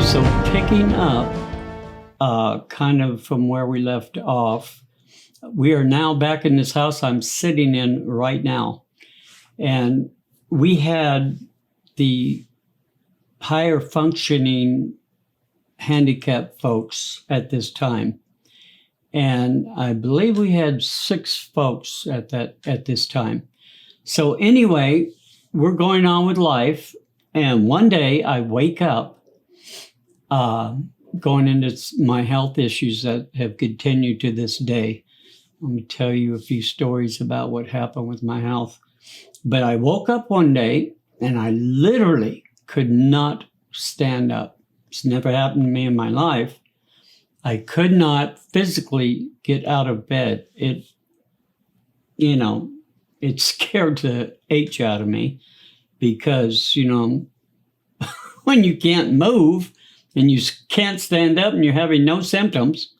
So picking up kind of from where we left off, we are now back in this house I'm sitting in right now. And we had the higher functioning handicapped folks at this time. And I believe we had 6 folks at this time. So anyway, we're going on with life. And one day I wake up going into my health issues that have continued to this day. Let me tell you a few stories about what happened with my health. But I woke up one day and I literally could not stand up. It's never happened to me in my life. I could not physically get out of bed. It scared the H out of me because, when you can't move and you can't stand up and you're having no symptoms,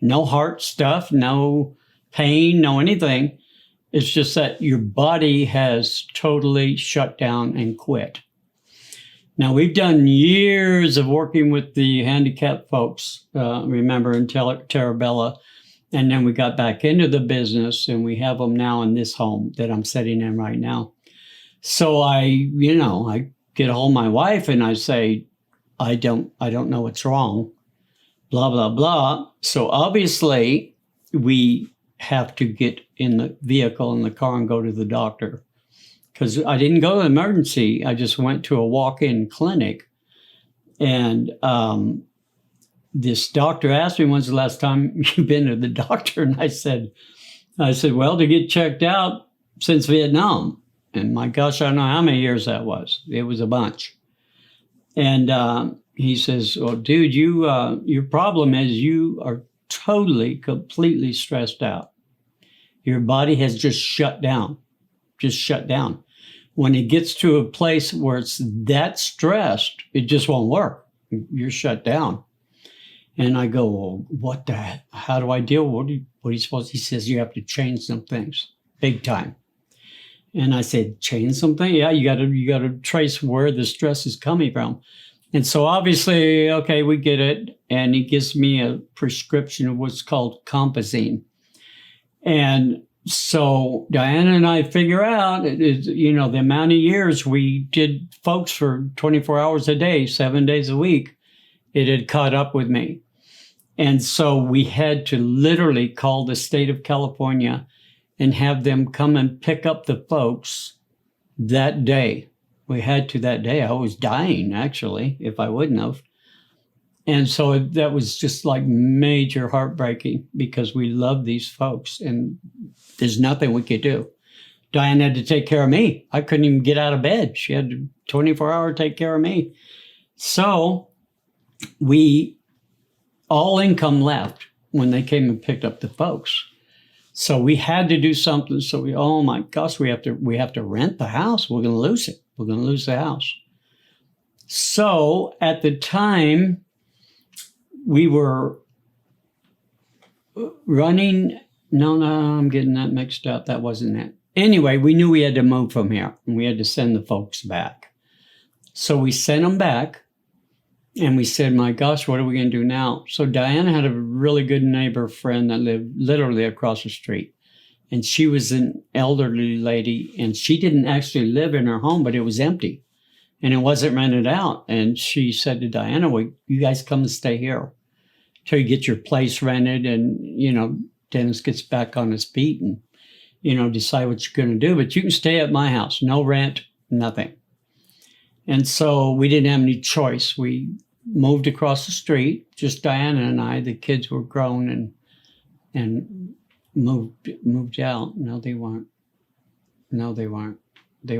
no heart stuff, no pain, no anything, it's just that your body has totally shut down and quit. Now, we've done years of working with the handicapped folks, remember, in Terabella, and then we got back into the business, and we have them now in this home that I'm sitting in right now. So I get a hold of my wife and I say, I don't know what's wrong, blah, blah, blah. So obviously we have to get in the vehicle, in the car, and go to the doctor. Because I didn't go to emergency. I just went to a walk-in clinic. And this doctor asked me, when's the last time you've been to the doctor? And I said, well, to get checked out since Vietnam. And my gosh, I don't know how many years that was. It was a bunch. And he says, well, dude, your problem is you are totally, completely stressed out. Your body has just shut down. When it gets to a place where it's that stressed, it just won't work. You're shut down. And I go, well, how do I deal? What are you supposed to? He says, you have to change some things, big time. And I said, change something? Yeah, you got to trace where the stress is coming from. And so obviously, okay, we get it. And he gives me a prescription of what's called Compazine. And so Diana and I figure out, the amount of years we did folks for 24 hours a day, 7 days a week, it had caught up with me. And so we had to literally call the state of California and have them come and pick up the folks that day. We had to that day. I was dying, actually, if I wouldn't have. And so that was just like major heartbreaking because we love these folks and there's nothing we could do. Diane had to take care of me. I couldn't even get out of bed. She had to 24-hour take care of me. So all income left when they came and picked up the folks. So we had to do something. So oh my gosh, we have to rent the house. We're going to lose it. We're going to lose the house. So at the time, we were running. No, I'm getting that mixed up. That wasn't it. Anyway, we knew we had to move from here and we had to send the folks back. So we sent them back and we said, my gosh, what are we going to do now? So Diana had a really good neighbor friend that lived literally across the street. And she was an elderly lady and she didn't actually live in her home, but it was empty and it wasn't rented out. And she said to Diana, well, you guys come and stay here till you get your place rented and, Dennis gets back on his feet and, decide what you're going to do. But you can stay at my house, no rent, nothing. And so we didn't have any choice. We moved across the street, just Diana and I. The kids were grown and moved out. No, they weren't. They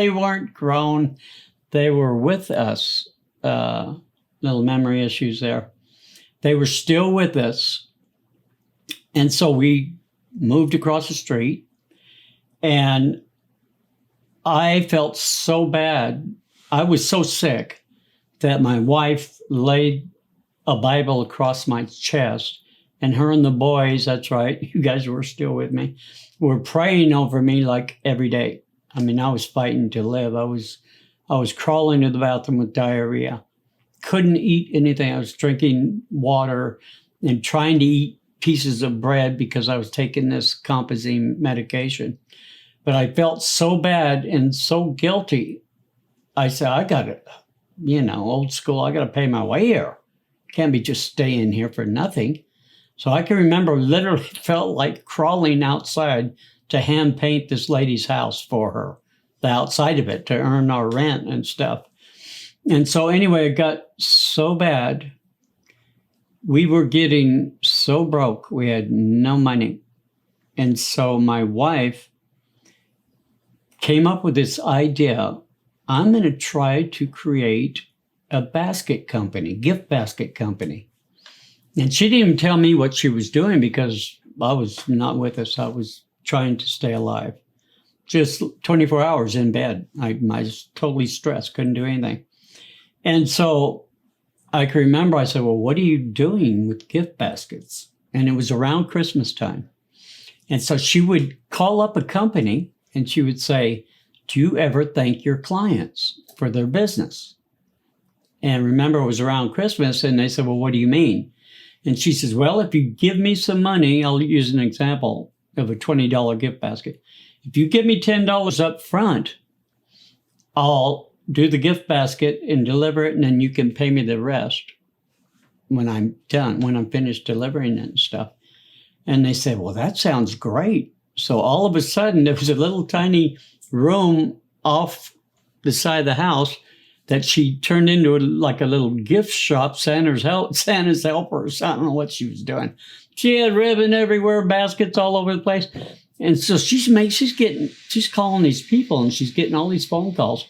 weren't grown. They were with us. Little memory issues there. They were still with us. And so we moved across the street and I felt so bad. I was so sick that my wife laid a Bible across my chest and her and the boys, that's right, you guys were still with me, were praying over me like every day. I mean, I was fighting to live. I was crawling to the bathroom with diarrhea. couldn't eat anything. I was drinking water and trying to eat pieces of bread because I was taking this compazine medication. But I felt so bad and so guilty. I said, I got to, old school, I got to pay my way here. Can't be just staying here for nothing. So I can remember literally felt like crawling outside to hand paint this lady's house for her, the outside of it, to earn our rent and stuff. And so anyway, it got so bad. We were getting so broke. We had no money. And so my wife came up with this idea. I'm going to try to create a basket company, gift basket company. And she didn't even tell me what she was doing because I was not with us. I was trying to stay alive. Just 24 hours in bed. I was totally stressed, couldn't do anything. And so I can remember I said, well, what are you doing with gift baskets? And it was around Christmas time. And so she would call up a company and she would say, do you ever thank your clients for their business? And remember, it was around Christmas. And they said, well, what do you mean? And she says, well, if you give me some money, I'll use an example of a $20 gift basket. If you give me $10 up front, I'll do the gift basket and deliver it, and then you can pay me the rest when I'm done, when I'm finished delivering it and stuff. And they said, well, that sounds great. So all of a sudden, there was a little tiny room off the side of the house that she turned into like a little gift shop, Santa's helper, or something. I don't know what she was doing. She had ribbon everywhere, baskets all over the place. And so she's calling these people and she's getting all these phone calls.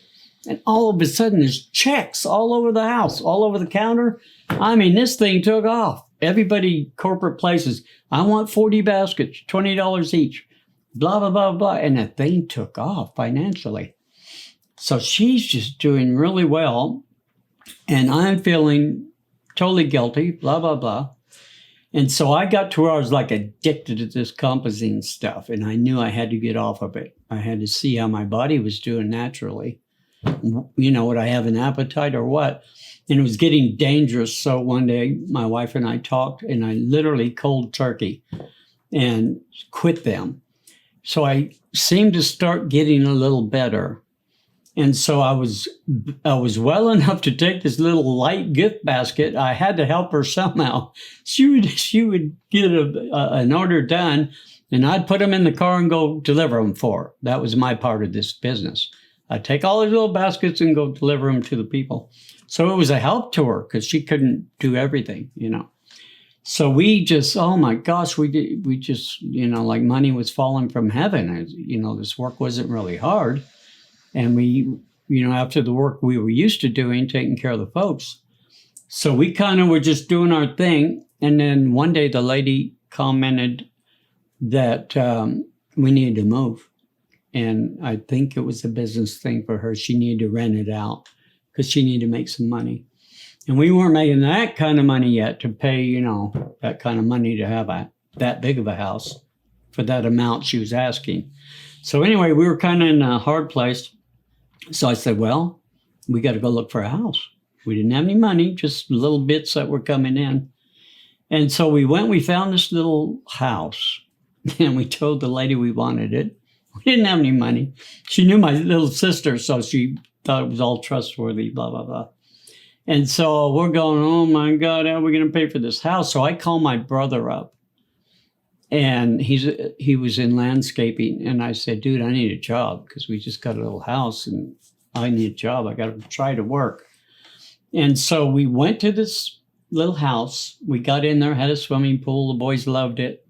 And all of a sudden there's checks all over the house, all over the counter. I mean, this thing took off. Everybody, corporate places, I want 40 baskets, $20 each, blah, blah, blah, blah. And that thing took off financially. So she's just doing really well. And I'm feeling totally guilty, blah, blah, blah. And so I got to where I was like addicted to this compazine stuff. And I knew I had to get off of it. I had to see how my body was doing naturally. Would I have an appetite or what? And it was getting dangerous. So one day my wife and I talked and I literally cold turkey and quit them. So I seemed to start getting a little better. And so I was well enough to take this little light gift basket. I had to help her somehow. She would get an order done, and I'd put them in the car and go deliver them for her. That was my part of this business. I'd take all these little baskets and go deliver them to the people. So it was a help to her because she couldn't do everything, So we just, oh my gosh, we just, like money was falling from heaven. This work wasn't really hard. And we, after the work we were used to doing, taking care of the folks. So we kind of were just doing our thing. And then one day the lady commented that we needed to move. And I think it was a business thing for her. She needed to rent it out because she needed to make some money. And we weren't making that kind of money yet to pay, that kind of money to have that big of a house for that amount she was asking. So anyway, we were kind of in a hard place. So I said, well, we got to go look for a house. We didn't have any money, just little bits that were coming in. And so we found this little house and we told the lady we wanted it. We didn't have any money. She knew my little sister, so she thought it was all trustworthy, blah, blah, blah. And so we're going, oh my God, how are we going to pay for this house? So I called my brother up. And he was in landscaping. And I said, dude, I need a job because we just got a little house and I need a job. I got to try to work. And so we went to this little house. We got in there, had a swimming pool. The boys loved it.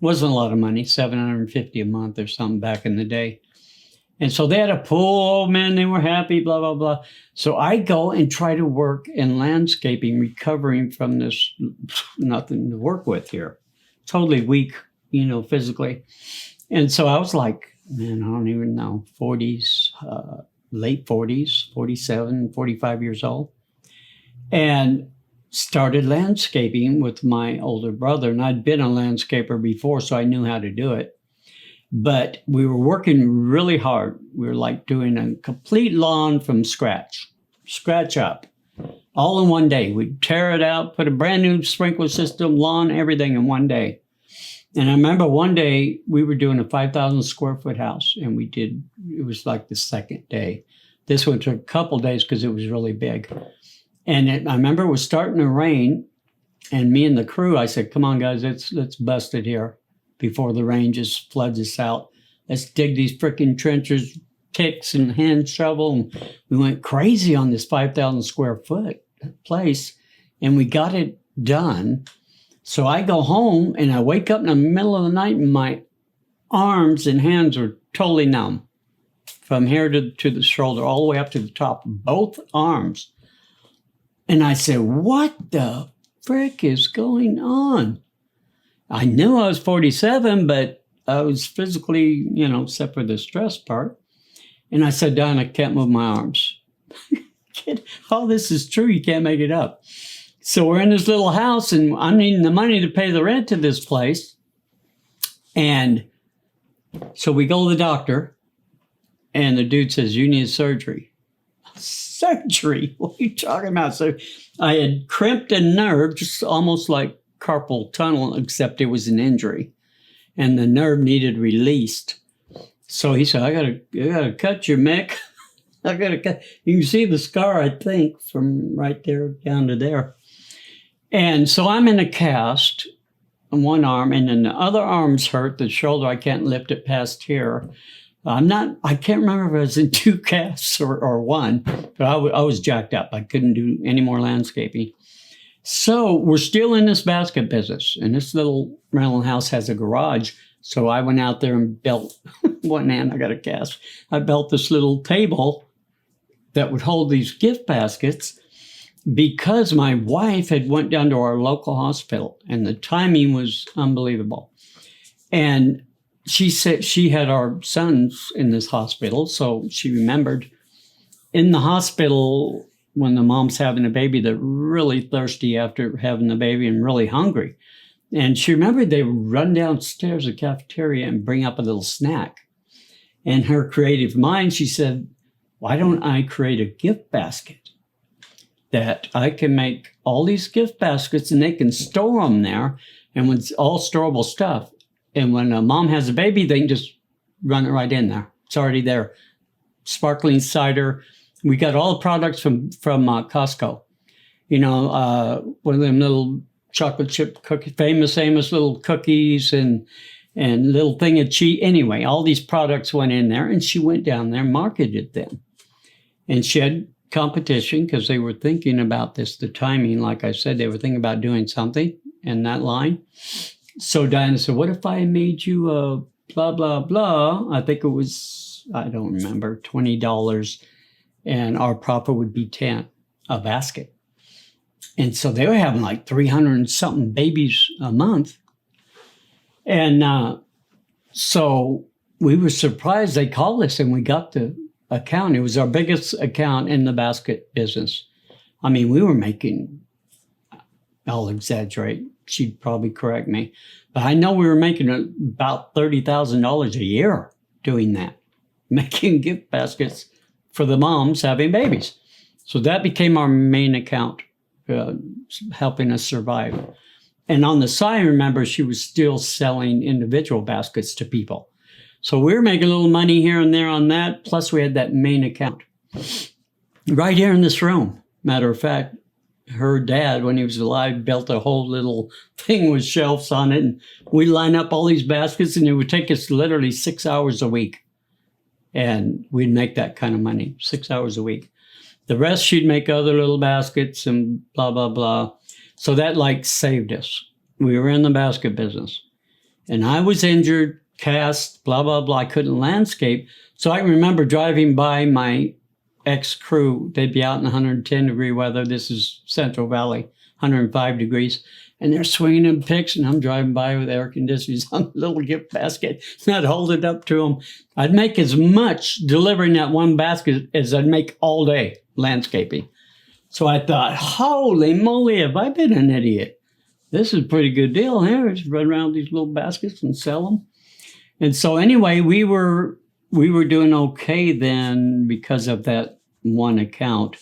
Wasn't a lot of money, $750 a month or something back in the day. And so they had a pool. Oh, man, they were happy, blah, blah, blah. So I go and try to work in landscaping, recovering from this nothing to work with here. Totally weak, physically. And so I was like, man, I don't even know, 40s, late 40s, 47, 45 years old. And started landscaping with my older brother. And I'd been a landscaper before, so I knew how to do it. But we were working really hard. We were like doing a complete lawn from scratch up. all in one day. We'd tear it out, put a brand new sprinkler system, lawn, everything in one day. And I remember one day we were doing a 5,000 square foot house, and it was like the second day. This one took a couple days because it was really big. And I remember it was starting to rain, and me and the crew, I said, come on, guys, let's bust it here before the rain just floods us out. Let's dig these freaking trenches, picks and hand shovel. And we went crazy on this 5,000 square foot place, and we got it done. So I go home, and I wake up in the middle of the night, and my arms and hands were totally numb from here to the shoulder, all the way up to the top, both arms. And I said, what the frick is going on? I knew I was 47, but I was physically, except for the stress part. And I said, Don, I can't move my arms. All this is true. You can't make it up. So we're in this little house, and I'm needing the money to pay the rent to this place. And so we go to the doctor, and the dude says, you need surgery. Surgery? What are you talking about? So I had crimped a nerve, just almost like carpal tunnel, except it was an injury. And the nerve needed released. So he said, I gotta cut you, Mick. I gotta cut. You can see the scar, I think, from right there down to there. And so I'm in a cast on one arm, and then the other arm's hurt. The shoulder, I can't lift it past here. I can't remember if I was in 2 casts or 1, but I was jacked up. I couldn't do any more landscaping. So we're still in this basket business, and this little rental house has a garage. So I went out there and built, one hand I got a cast. I built this little table that would hold these gift baskets because my wife had went down to our local hospital, and the timing was unbelievable. And she said she had our sons in this hospital, so she remembered in the hospital when the mom's having a baby, they're really thirsty after having the baby and really hungry. And she remembered they would run downstairs to the cafeteria and bring up a little snack. In her creative mind, she said, why don't I create a gift basket that I can make all these gift baskets and they can store them there, and when it's all storable stuff. And when a mom has a baby, they can just run it right in there. It's already there. Sparkling cider. We got all the products from Costco. One of them little chocolate chip cookies, famous little cookies and little thing of cheese. Anyway, all these products went in there, and she went down there and marketed them. And she had competition because they were thinking about this, the timing. Like I said, they were thinking about doing something in that line. So Diana said, what if I made you a blah, blah, blah? I think it was, I don't remember, $20. And our profit would be 10 a basket. And so they were having like 300 and something babies a month. And so we were surprised. They called us, and we got the account. It was our biggest account in the basket business. I mean, we were making, I'll exaggerate, she'd probably correct me, but I know we were making about $30,000 a year doing that, making gift baskets for the moms having babies. So that became our main account, helping us survive. And on the side, remember, she was still selling individual baskets to people. So we were making a little money here and there on that. Plus we had that main account right here in this room. Matter of fact, her dad, when he was alive, built a whole little thing with shelves on it. And we line up all these baskets, and it would take us literally 6 hours a week. And we'd make that kind of money, 6 hours a week. The rest, she'd make other little baskets and blah, blah, blah. So that saved us. We were in the basket business. And I was injured, cast, blah, blah, blah. I couldn't landscape. So I remember driving by my ex-crew. They'd be out in 110-degree weather. This is Central Valley, 105 degrees. And they're swinging in picks, and I'm driving by with air conditioners on a little gift basket. And I'd hold it up to them. I'd make as much delivering that one basket as I'd make all day landscaping. So I thought, holy moly, have I been an idiot? This is a pretty good deal here. Just run around these little baskets and sell them. And so anyway, we were doing okay then because of that one account.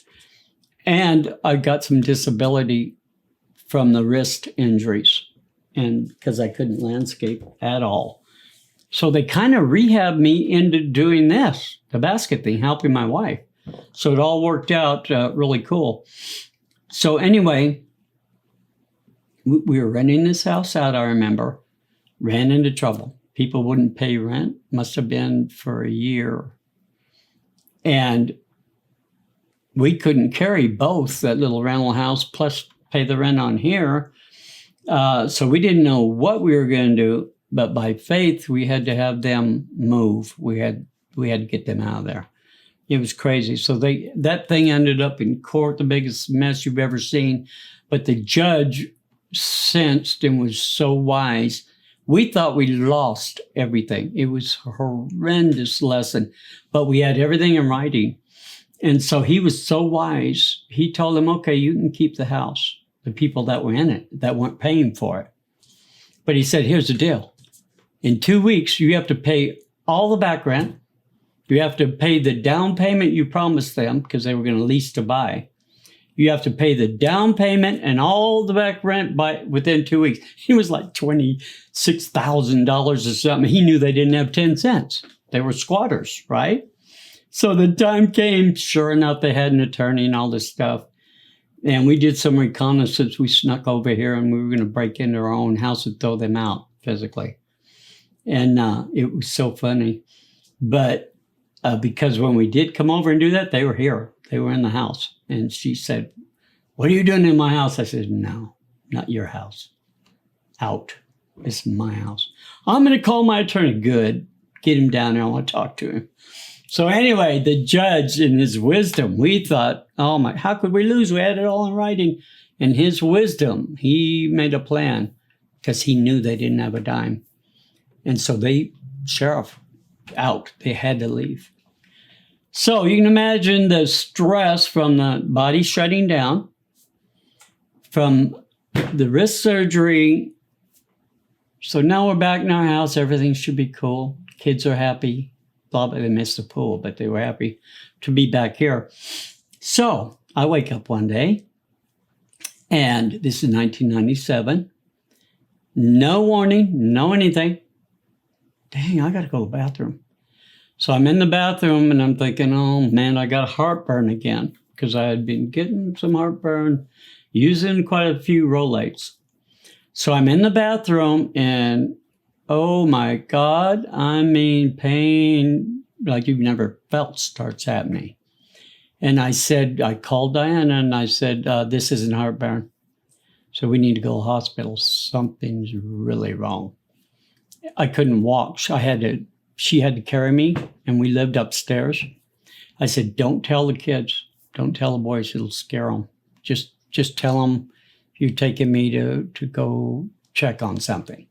And I got some disability from the wrist injuries, and because I couldn't landscape at all. So they kind of rehabbed me into doing this, the basket thing, helping my wife. So it all worked out really cool. So anyway, we were renting this house out, I remember, ran into trouble. People wouldn't pay rent, must have been for a year. And we couldn't carry both, that little rental house plus pay the rent on here. So we didn't know what we were going to do, but by faith, we had to have them move. We had to get them out of there. It was crazy. So that thing ended up in court, the biggest mess you've ever seen. But the judge sensed and was so wise. We thought we lost everything. It was a horrendous lesson, but we had everything in writing. And so he was so wise. He told them, okay, you can keep the house, the people that were in it, that weren't paying for it. But he said, here's the deal. In 2 weeks, you have to pay all the back rent. You have to pay the down payment you promised them because they were going to lease to buy. You have to pay the down payment and all the back rent within 2 weeks. It was like $26,000 or something. He knew they didn't have 10 cents. They were squatters, right? So the time came, sure enough, they had an attorney and all this stuff. And we did some reconnaissance. We snuck over here and we were going to break into our own house and throw them out physically. And it was so funny. But because when we did come over and do that, they were here. They were in the house. And she said, what are you doing in my house? I said, no, not your house. Out. It's my house. I'm going to call my attorney. Good. Get him down there. I want to talk to him. So anyway, the judge, in his wisdom, we thought, oh my, how could we lose? We had it all in writing. In his wisdom, he made a plan because he knew they didn't have a dime. And so sheriff, out. They had to leave. So you can imagine the stress from the body shutting down, from the wrist surgery. So now we're back in our house. Everything should be cool. Kids are happy. Blah, blah, they missed the pool, but they were happy to be back here. So I wake up one day, and this is 1997. No warning, no anything. Dang, I got to go to the bathroom. So I'm in the bathroom and I'm thinking, oh man, I got heartburn again because I had been getting some heartburn using quite a few Rolaids. So I'm in the bathroom and oh my God, I mean, pain like you've never felt starts happening. And I called Diana and I said, this isn't heartburn. So we need to go to the hospital. Something's really wrong. I couldn't walk. She had to carry me, and we lived upstairs. I said, don't tell the kids. Don't tell the boys. It'll scare them. Just tell them you're taking me to go check on something.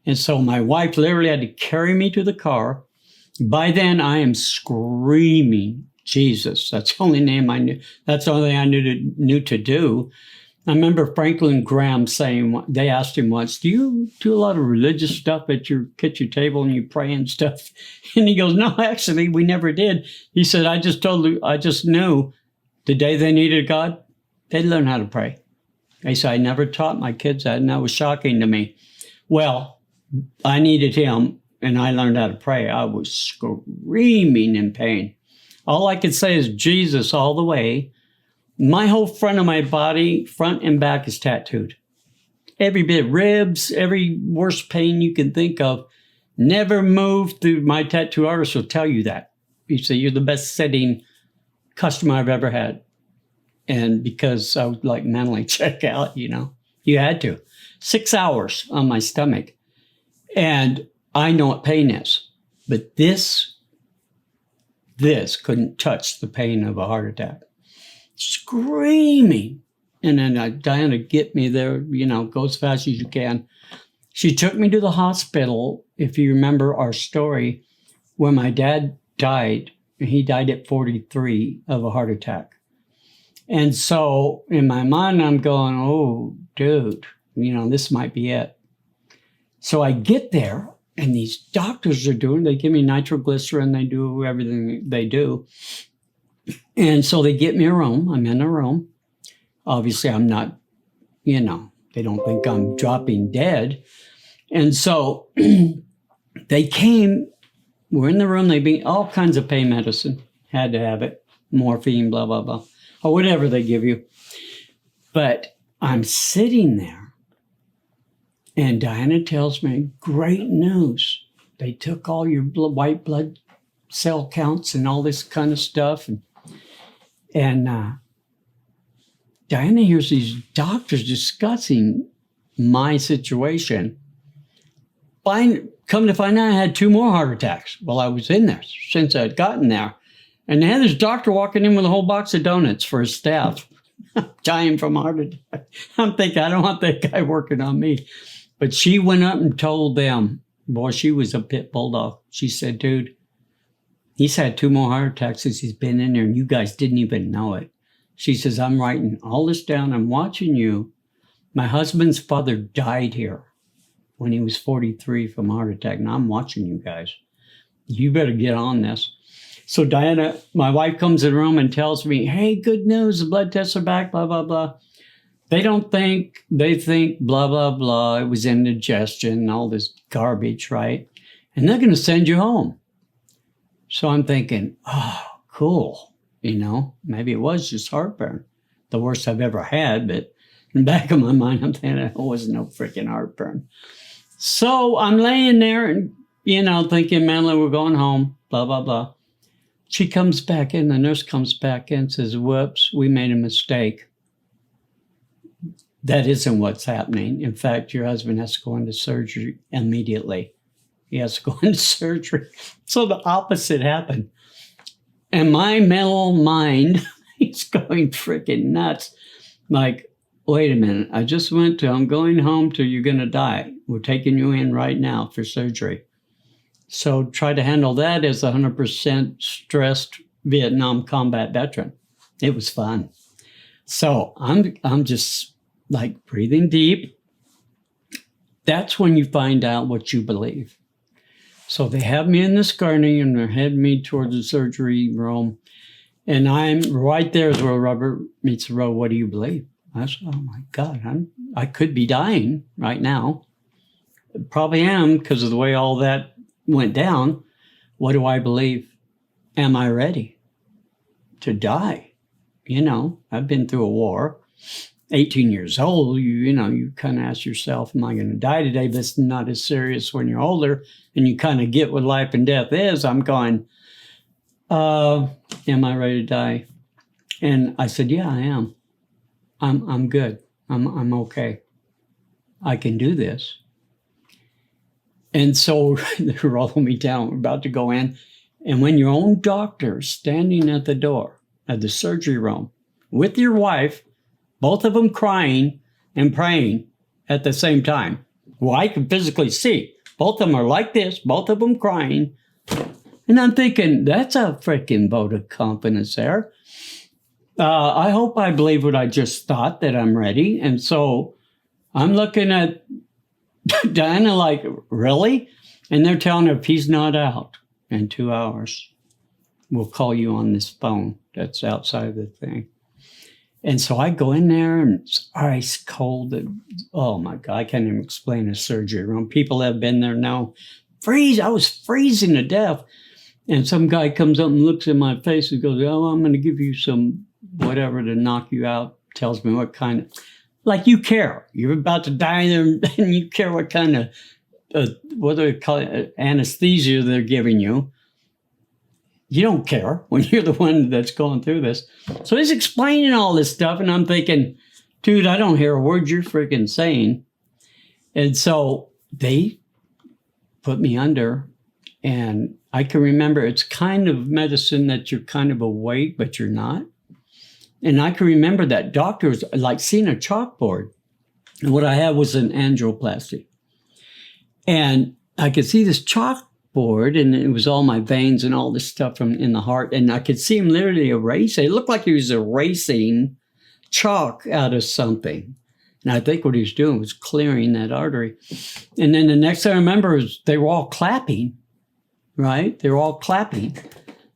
And so my wife literally had to carry me to the car. By then, I am screaming, Jesus. That's the only name I knew. That's the only thing I knew to do. I remember Franklin Graham saying, they asked him once, do you do a lot of religious stuff at your kitchen table and you pray and stuff? And he goes, no, actually, we never did. He said, I just knew the day they needed God, they'd learn how to pray. He said, I never taught my kids that, and that was shocking to me. Well, I needed him, and I learned how to pray. I was screaming in pain. All I could say is Jesus all the way. My whole front of my body, front and back, is tattooed. Every bit, ribs, every worst pain you can think of. Never moved through. My tattoo artist will tell you that. He said, you're the best setting customer I've ever had. And because I was like mentally check out, you had to. 6 hours on my stomach. And I know what pain is. But this couldn't touch the pain of a heart attack. Screaming. And then Diana, get me there, go as fast as you can. She took me to the hospital, if you remember our story, when my dad died. He died at 43 of a heart attack. And so in my mind, I'm going, oh, dude, this might be it. So I get there, and these doctors they give me nitroglycerin, they do everything they do. And so they get me a room. I'm in a room. Obviously, I'm not, they don't think I'm dropping dead. And so they came, we're in the room. They beat all kinds of pain medicine. Had to have it. Morphine, blah, blah, blah. Or whatever they give you. But I'm sitting there. And Diana tells me, great news. They took all your white blood cell counts and all this kind of stuff. And Diana hears these doctors discussing my situation. Come to find out I had 2 more heart attacks while I was in there since I'd gotten there. And they had this doctor walking in with a whole box of donuts for his staff, dying from a heart attack. I'm thinking, I don't want that guy working on me. But she went up and told them, boy, she was a pit bulldog. She said, dude, he's had 2 more heart attacks since he's been in there, and you guys didn't even know it. She says, I'm writing all this down. I'm watching you. My husband's father died here when he was 43 from a heart attack, and I'm watching you guys. You better get on this. So Diana, my wife, comes in the room and tells me, hey, good news, the blood tests are back, blah, blah, blah. They think blah, blah, blah. It was indigestion, all this garbage, right? And they're going to send you home. So I'm thinking, oh, cool. Maybe it was just heartburn. The worst I've ever had, but in the back of my mind, I'm thinking it wasn't no freaking heartburn. So I'm laying there and, thinking, Madeline, we're going home, blah, blah, blah. She comes back in, the nurse comes back in and says, whoops, we made a mistake. That isn't what's happening. In fact, your husband has to go into surgery immediately. He has to go into surgery. So the opposite happened. And my mental mind is going freaking nuts. Like, wait a minute. I'm going home till you're going to die. We're taking you in right now for surgery. So try to handle that as a 100% stressed Vietnam combat veteran. It was fun. So I'm just like breathing deep. That's when you find out what you believe. So they have me in this gurney and they're heading me towards the surgery room. And I'm right there is where rubber meets the road. What do you believe? I said, oh my God, I could be dying right now. Probably am because of the way all that went down. What do I believe? Am I ready to die? I've been through a war. 18 years old, you kind of ask yourself, am I going to die today? But it's not as serious when you're older and you kind of get what life and death is. I'm going, am I ready to die? And I said, yeah, I am. I'm good. I'm okay. I can do this. And so they're rolling me down. We're about to go in. And when your own doctor is standing at the door of the surgery room with your wife, both of them crying and praying at the same time. Well, I can physically see. Both of them are like this, both of them crying. And I'm thinking, that's a freaking vote of confidence there. I hope I believe what I just thought, that I'm ready. And so I'm looking at Diana like, really? And they're telling her, if he's not out in 2 hours, we'll call you on this phone that's outside the thing. And so I go in there and it's ice cold. And, oh my God, I can't even explain a surgery room. People that have been there know. I was freezing to death. And some guy comes up and looks in my face and goes, oh, I'm going to give you some whatever to knock you out. Tells me what kind of, like you care. You're about to die there and you care what kind of, what do they call it, anesthesia they're giving you. You don't care when you're the one that's going through this. So he's explaining all this stuff, and I'm thinking, dude, I don't hear a word you're freaking saying. And so they put me under, and I can remember it's kind of medicine that you're kind of awake, but you're not. And I can remember that doctor was like seeing a chalkboard. And what I had was an angioplasty. And I could see this chalkboard, and it was all my veins and all this stuff from in the heart. And I could see him literally erasing. It looked like he was erasing chalk out of something. And I think what he was doing was clearing that artery. And then the next thing I remember is they were all clapping, right? They were all clapping.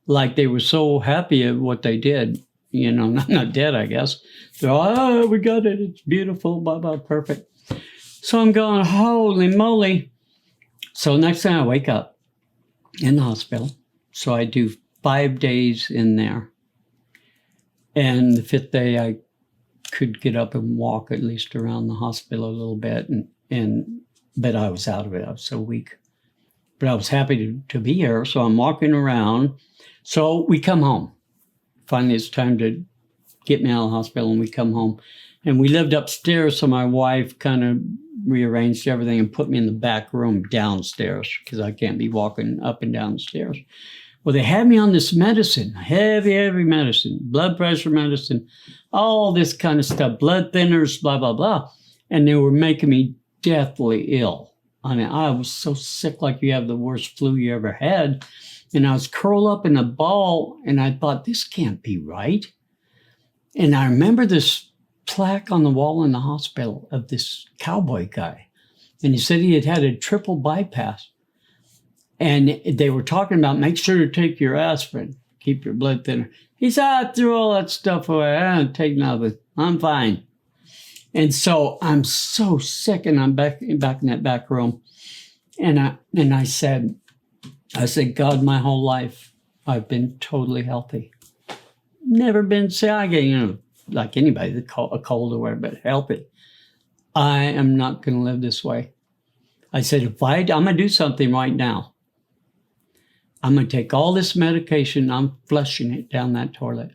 like they were so happy at what they did. Not dead, I guess. They're all, oh, we got it. It's beautiful, blah, blah, perfect. So I'm going, holy moly. So next time I wake up in the hospital. So I do 5 days in there. And the 5th day, I could get up and walk at least around the hospital a little bit. But I was out of it. I was so weak. But I was happy to be here. So I'm walking around. So we come home. Finally, it's time to get me out of the hospital, and we come home. And we lived upstairs, so my wife kind of rearranged everything and put me in the back room downstairs because I can't be walking up and down the stairs. Well, they had me on this medicine, heavy medicine, blood pressure medicine, all this kind of stuff, blood thinners, blah, blah, blah. And they were making me deathly ill. I mean, I was so sick, like you have the worst flu you ever had. And I was curled up in a ball, and I thought, this can't be right. And I remember this plaque on the wall in the hospital of this cowboy guy. And he said he had a triple bypass. And they were talking about, make sure to take your aspirin, keep your blood thinner. He said, I threw all that stuff away. I don't take nothing. I'm fine. And so I'm so sick, and I'm back in that back room. And I said, God, my whole life, I've been totally healthy. Never been sick, like anybody, a cold or whatever, but healthy. I am not going to live this way. I said, I'm going to do something right now. I'm going to take all this medication, I'm flushing it down that toilet.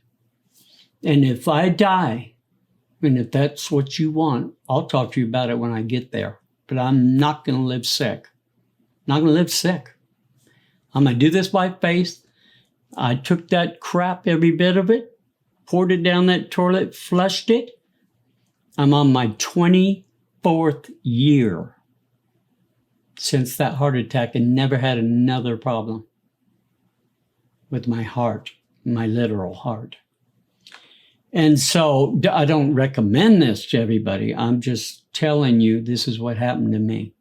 And if I die, and if that's what you want, I'll talk to you about it when I get there. But I'm not going to live sick. Not going to live sick. I'm going to do this by faith. I took that crap, every bit of it, poured it down that toilet, flushed it. I'm on my 24th year since that heart attack, and never had another problem with my heart, my literal heart. And so I don't recommend this to everybody. I'm just telling you this is what happened to me.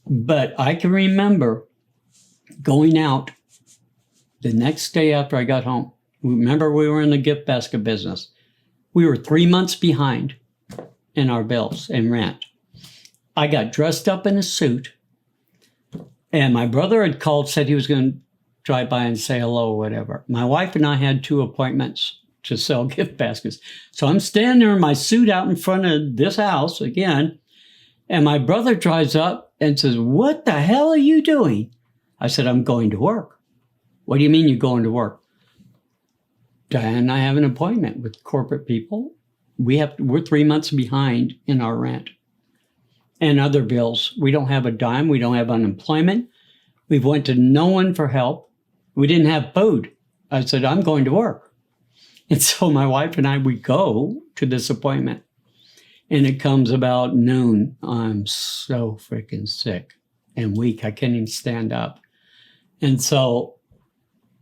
But I can remember going out the next day after I got home. Remember, we were in the gift basket business. We were 3 months behind in our bills and rent. I got dressed up in a suit, and my brother had called, said he was going to drive by and say hello or whatever. My wife and I had 2 appointments to sell gift baskets. So I'm standing there in my suit out in front of this house again, and my brother drives up and says, what the hell are you doing? I said, I'm going to work. What do you mean you're going to work? Diane and I have an appointment with corporate people. We're 3 months behind in our rent and other bills. We don't have a dime. We don't have unemployment. We've went to no one for help. We didn't have food. I said, I'm going to work. And so my wife and I, we go to this appointment, and it comes about noon. I'm so freaking sick and weak. I can't even stand up. And so,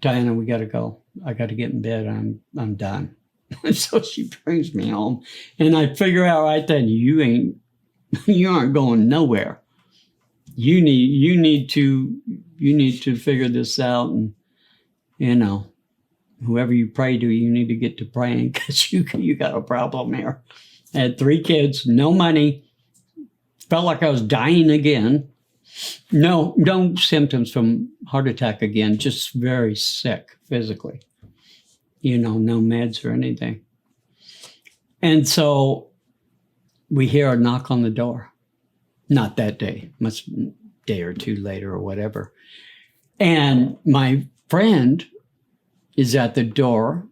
Diana, we got to go. I got to get in bed. I'm done. And so she brings me home, and I figure out right then, you aren't going nowhere. You need to figure this out, and whoever you pray to, you need to get to praying, because you got a problem here. I had 3 kids, no money, felt like I was dying again. No symptoms from heart attack again, just very sick physically. No meds or anything. And so we hear a knock on the door. Not that day, much day or 2 later or whatever. And my friend is at the door,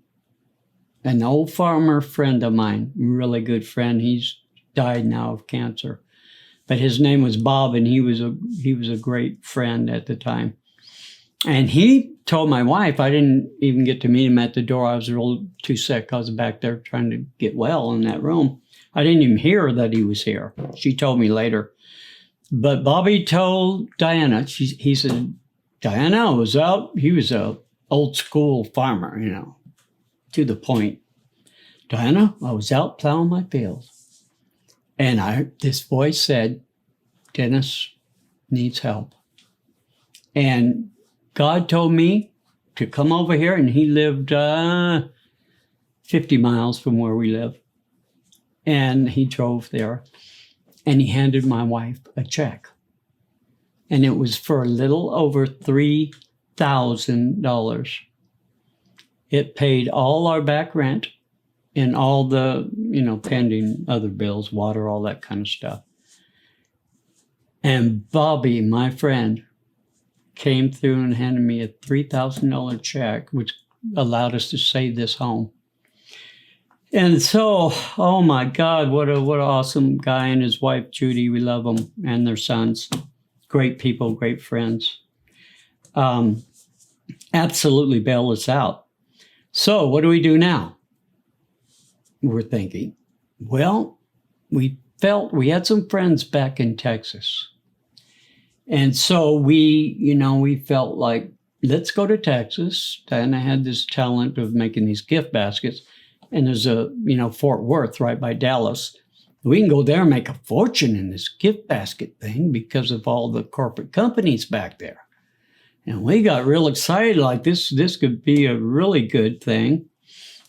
an old farmer friend of mine, really good friend. He's died now of cancer. But his name was Bob, and he was a great friend at the time. And he told my wife, I didn't even get to meet him at the door. I was real too sick. I was back there trying to get well in that room. I didn't even hear that he was here. She told me later. But Bobby told Diana, he said, Diana was out. He was a old school farmer, to the point. Diana, I was out plowing my fields. And this voice said, Dennis needs help. And God told me to come over here, and he lived 50 miles from where we live. And he drove there, and he handed my wife a check. And it was for a little over $3,000. It paid all our back rent and all the, pending other bills, water, all that kind of stuff. And Bobby, my friend, came through and handed me a $3,000 check, which allowed us to save this home. And so, oh my God, what an awesome guy, and his wife, Judy. We love them, and their sons. Great people, great friends. Absolutely bailed us out. So what do we do now? We're thinking, well, we felt we had some friends back in Texas. And so we felt like, let's go to Texas. Diana had this talent of making these gift baskets. And there's a, Fort Worth right by Dallas. We can go there and make a fortune in this gift basket thing because of all the corporate companies back there. And we got real excited, like this could be a really good thing.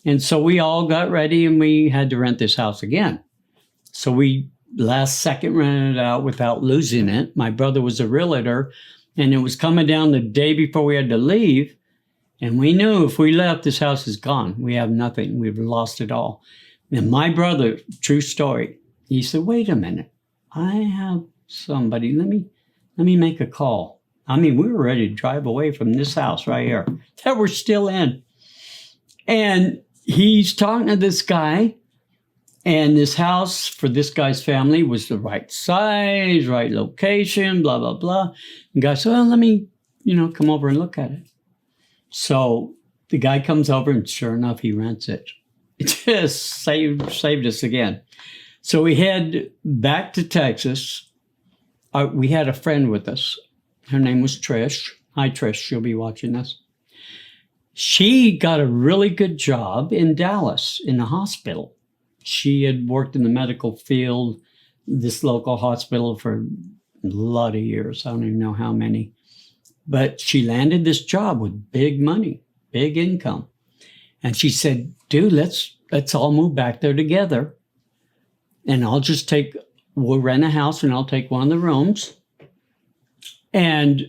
And so we all got ready, and we had to rent this house again. So we last second rented it out without losing it. My brother was a realtor, and it was coming down the day before we had to leave. And we knew if we left, this house is gone. We have nothing. We've lost it all. And my brother, true story, he said, wait a minute. I have somebody. Let me make a call. We were ready to drive away from this house right here that we're still in. And he's talking to this guy. And this house for this guy's family was the right size, right location, blah, blah, blah. And the guy said, well, let me, come over and look at it. So the guy comes over, and sure enough, he rents it. It just saved us again. So we head back to Texas. We had a friend with us. Her name was Trish. Hi, Trish. She'll be watching this. She got a really good job in Dallas in the hospital. She had worked in the medical field, this local hospital, for a lot of years. I don't even know how many. But she landed this job with big money, big income. And she said, dude, let's all move back there together. And we'll rent a house, and I'll take one of the rooms. And,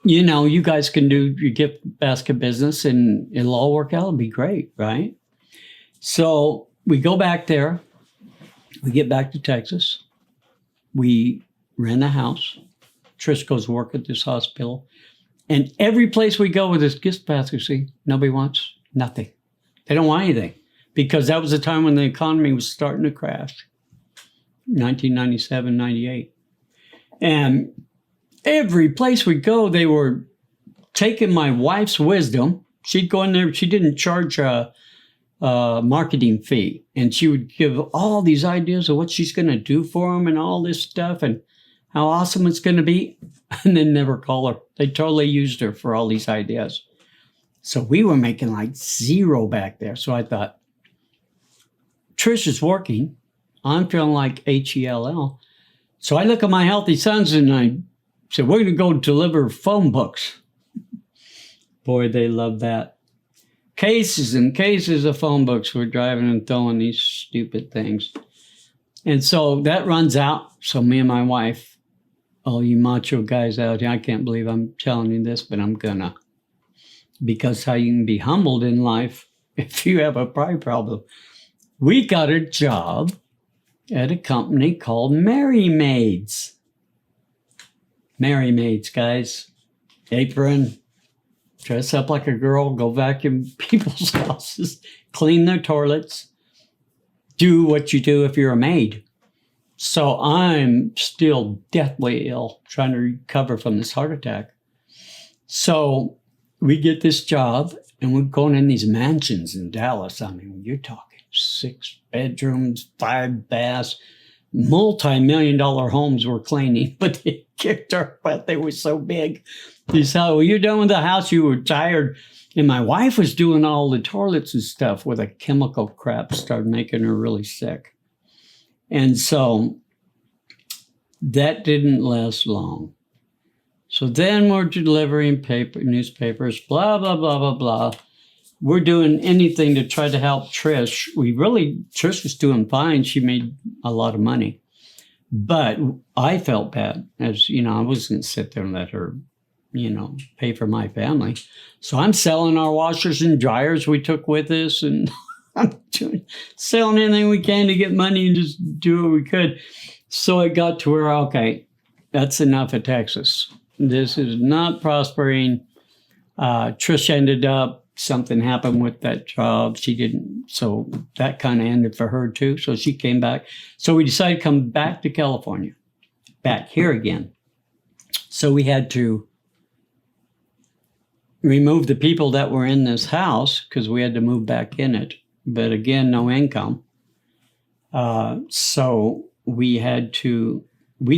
you guys can do your gift basket business, and it'll all work out. It'll be great, right? So we go back there. We get back to Texas. We rent a house. Trish goes to work at this hospital. And every place we go with this gift basket, nobody wants nothing. They don't want anything, because that was the time when the economy was starting to crash, 1997, 98. And every place we go, they were taking my wife's wisdom. She'd go in there. She didn't charge a marketing fee. And she would give all these ideas of what she's going to do for them and all this stuff and how awesome it's going to be, and then never call her. They totally used her for all these ideas. So we were making like zero back there. So I thought, Trish is working. I'm feeling like HELL. So I look at my Healthy Sons, and I said, we're going to go deliver phone books. Boy, they love that. Cases and cases of phone books. We're driving and throwing these stupid things. And so that runs out. So me and my wife, all you macho guys out here, I can't believe I'm telling you this, but I'm gonna. Because how you can be humbled in life if you have a pride problem. We got a job at a company called Merry Maids. Merry Maids, guys. Apron, dress up like a girl, go vacuum people's houses, clean their toilets, do what you do if you're a maid. So I'm still deathly ill, trying to recover from this heart attack. So we get this job, and we're going in these mansions in Dallas. You're talking 6 bedrooms, 5 baths, multi-million-dollar homes we're cleaning, but they kicked our butt. They were so big. They said, well, you're done with the house. You were tired. And my wife was doing all the toilets and stuff with a chemical crap, started making her really sick. And so that didn't last long. So then we're delivering newspapers, blah, blah, blah, blah, blah. We're doing anything to try to help Trish. Trish was doing fine. She made a lot of money. But I felt bad, as you know, I wasn't going to sit there and let her, pay for my family. So I'm selling our washers and dryers we took with us, and I'm selling anything we can to get money and just do what we could. So it got to where, okay, that's enough of Texas. This is not prospering. Trish ended up, something happened with that job. She didn't, so that kind of ended for her too. So she came back. So we decided to come back to California, back here again. So we had to remove the people that were in this house because we had to move back in it. But again, no income. So we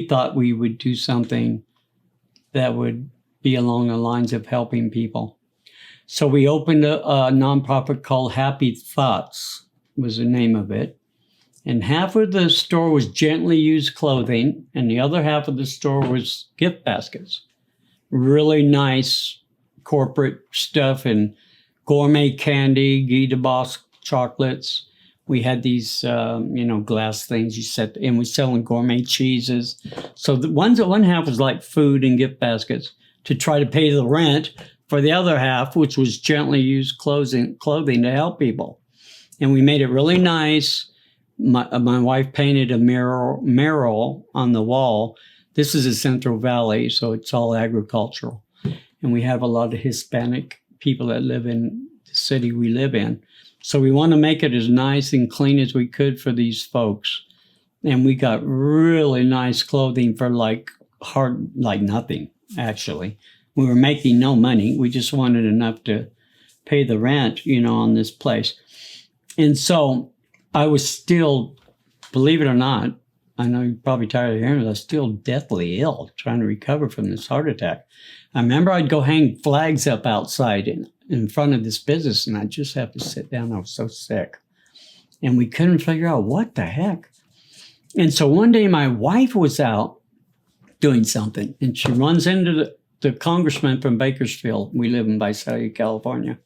thought we would do something that would be along the lines of helping people. So we opened a nonprofit called Happy Thoughts, was the name of it. And half of the store was gently used clothing, and the other half of the store was gift baskets. Really nice corporate stuff and gourmet candy, Guy de Boss chocolates. We had these, glass things you set, and we're selling gourmet cheeses. So the one half was like food and gift baskets to try to pay the rent for the other half, which was gently used clothing to help people. And we made it really nice. My wife painted a mural on the wall. This is a Central Valley, so it's all agricultural. And we have a lot of Hispanic people that live in the city we live in. So we want to make it as nice and clean as we could for these folks. And we got really nice clothing for like nothing, actually. We were making no money. We just wanted enough to pay the rent, on this place. And so I was still, believe it or not, I know you're probably tired of hearing it, I was still deathly ill, trying to recover from this heart attack. I remember I'd go hang flags up outside in front of this business, and I'd just have to sit down. I was so sick. And we couldn't figure out what the heck. And so one day my wife was out doing something, and she runs into the congressman from Bakersfield. We live in Visalia, California.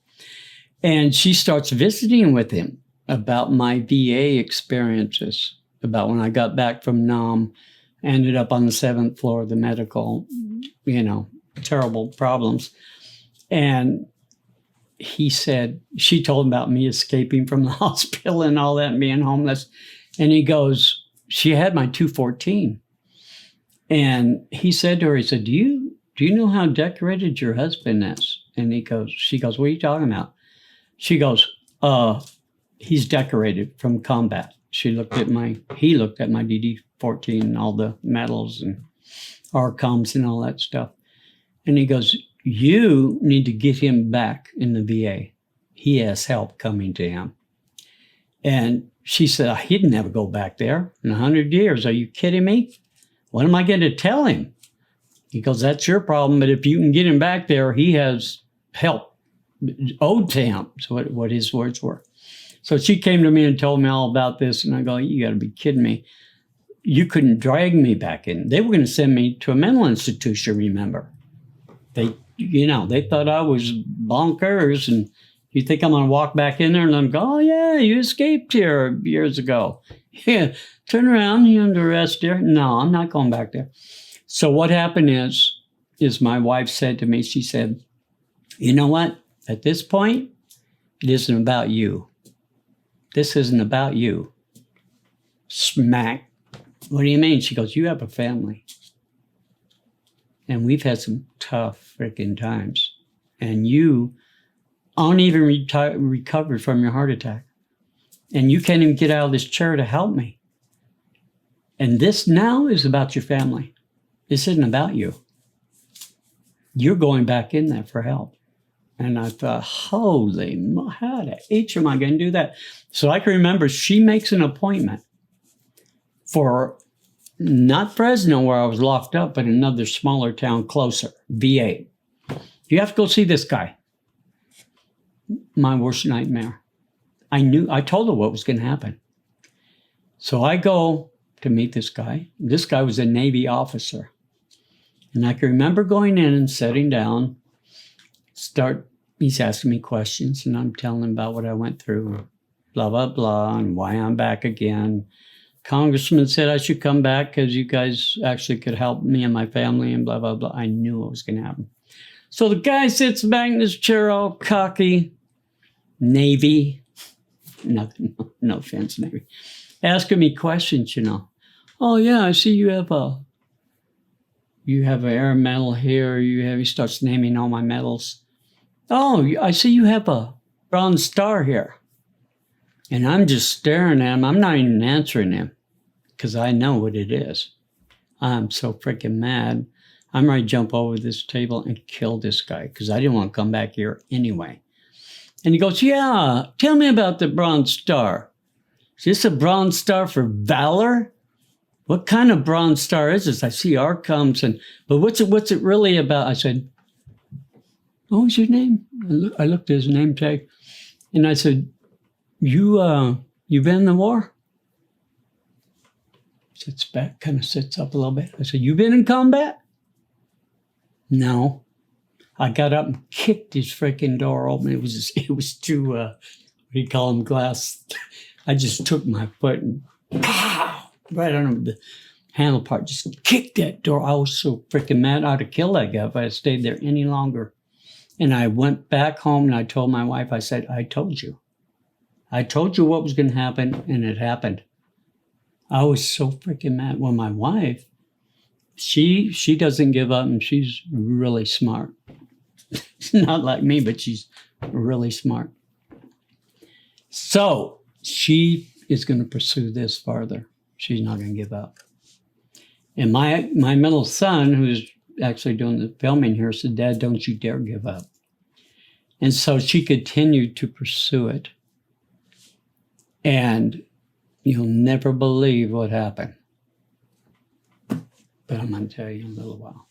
And she starts visiting with him about my VA experiences, about when I got back from Nam, ended up on the 7th floor of the medical, terrible problems. And she told him about me escaping from the hospital and all that and being homeless. And he goes, she had my 214. And he said to her, he said, do you know how decorated your husband is? And she goes, what are you talking about? She goes, he's decorated from combat. He looked at my DD-14 and all the medals and ARCOMs and all that stuff. And he goes, you need to get him back in the VA. He has help coming to him. And she said, he'd never go back there in 100 years. Are you kidding me? What am I going to tell him? He goes, that's your problem. But if you can get him back there, he has help owed to him. So what his words were. So she came to me and told me all about this. And I go, you got to be kidding me. You couldn't drag me back in. They were going to send me to a mental institution, remember. They thought I was bonkers. And you think I'm going to walk back in there and I'm go, oh, yeah, you escaped here years ago. Yeah, turn around, you're under arrest there. No, I'm not going back there. So what happened is my wife said to me, she said, you know what? At this point, it isn't about you. This isn't about you. Smack. What do you mean? She goes, you have a family. And we've had some tough freaking times. And you aren't even recovered from your heart attack. And you can't even get out of this chair to help me. And this now is about your family. This isn't about you. You're going back in there for help. And I thought, holy, how the H am I going to do that? So I can remember she makes an appointment for not Fresno where I was locked up, but another smaller town closer, VA. You have to go see this guy. My worst nightmare. I told her what was going to happen. So I go to meet this guy. This guy was a Navy officer. And I can remember going in and sitting down, he's asking me questions, and I'm telling him about what I went through, blah, blah, blah, and why I'm back again. Congressman said I should come back because you guys actually could help me and my family and blah, blah, blah. I knew it was going to happen. So the guy sits back in his chair all cocky, Navy, nothing, no offense, Navy, asking me questions, you know. Oh, yeah, I see you have an air medal here. He starts naming all my medals. Oh, I see you have a Bronze Star here. And I'm just staring at him. I'm not even answering him because I know what it is. I'm so freaking mad. I'm ready to jump over this table and kill this guy because I didn't want to come back here anyway. And he goes, yeah, tell me about the Bronze Star. Is this a Bronze Star for valor? What kind of Bronze Star is this? I see outcomes, but what's it really about? I said, what was your name? I looked at his name tag, and I said, you been in the war? Sits back, kind of sits up a little bit. I said, you been in combat? No. I got up and kicked his freaking door open. It was too, what do you call them, glass? I just took my foot and pow, right on the handle part, just kicked that door. I was so freaking mad. I'd have killed that guy if I had stayed there any longer. And I went back home and I told my wife, I said, I told you. I told you what was going to happen, and it happened. I was so freaking mad. Well, my wife, she doesn't give up, and she's really smart. Not like me, but she's really smart. So she is going to pursue this farther. She's not going to give up. And my middle son, who's actually doing the filming here, said, Dad, don't you dare give up. And so she continued to pursue it. And you'll never believe what happened. But I'm going to tell you in a little while.